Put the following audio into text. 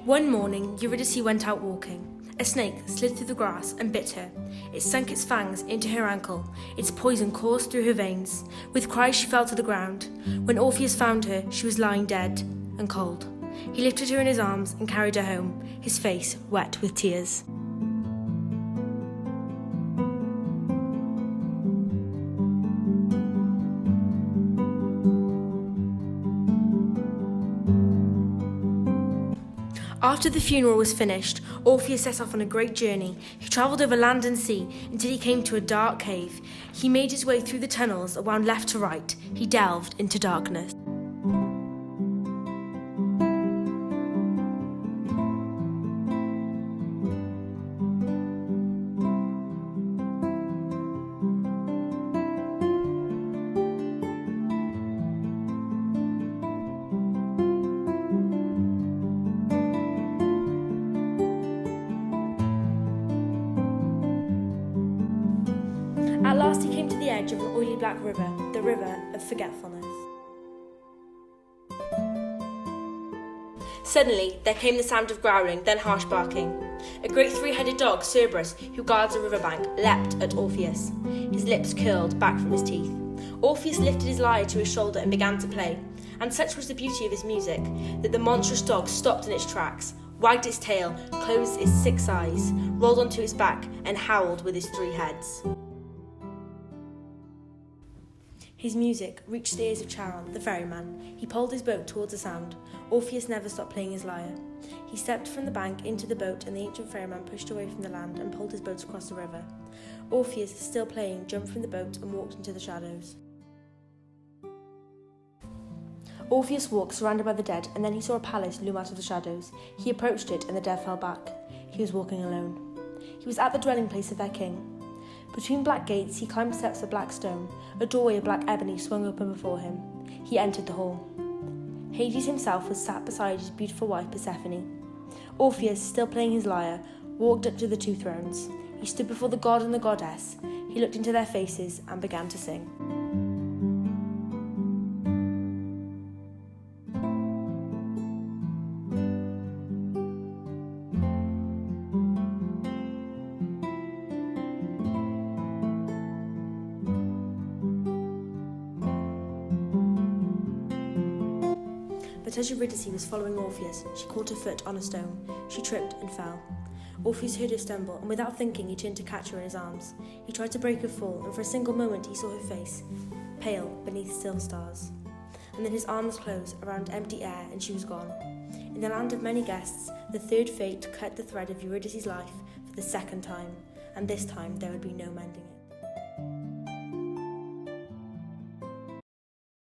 One morning, Eurydice went out walking. A snake slid through the grass and bit her. It sunk its fangs into her ankle. Its poison coursed through her veins. With cries, she fell to the ground. When Orpheus found her, she was lying dead and cold. He lifted her in his arms and carried her home, his face wet with tears. After the funeral was finished, Orpheus set off on a great journey. He travelled over land and sea until he came to a dark cave. He made his way through the tunnels that wound left to right. He delved into darkness. At last he came to the edge of an oily black river, the river of forgetfulness. Suddenly there came the sound of growling, then harsh barking. A great three-headed dog, Cerberus, who guards the riverbank, leapt at Orpheus. His lips curled back from his teeth. Orpheus lifted his lyre to his shoulder and began to play, and such was the beauty of his music that the monstrous dog stopped in its tracks, wagged its tail, closed its 6 eyes, rolled onto its back, and howled with his 3 heads. His music reached the ears of Charon, the ferryman. He poled his boat towards the sound. Orpheus never stopped playing his lyre. He stepped from the bank into the boat, and the ancient ferryman pushed away from the land and pulled his boat across the river. Orpheus, still playing, jumped from the boat and walked into the shadows. Orpheus walked surrounded by the dead, and then he saw a palace loom out of the shadows. He approached it, and the dead fell back. He was walking alone. He was at the dwelling place of their king. Between black gates, he climbed steps of black stone. A doorway of black ebony swung open before him. He entered the hall. Hades himself was sat beside his beautiful wife Persephone. Orpheus, still playing his lyre, walked up to the 2 thrones. He stood before the god and the goddess. He looked into their faces and began to sing. But as Eurydice was following Orpheus, she caught her foot on a stone. She tripped and fell. Orpheus heard her stumble, and without thinking, he turned to catch her in his arms. He tried to break her fall, and for a single moment he saw her face, pale beneath still stars. And then his arms closed around empty air, and she was gone. In the land of many guests, the third fate cut the thread of Eurydice's life for the 2nd time, and this time there would be no mending it.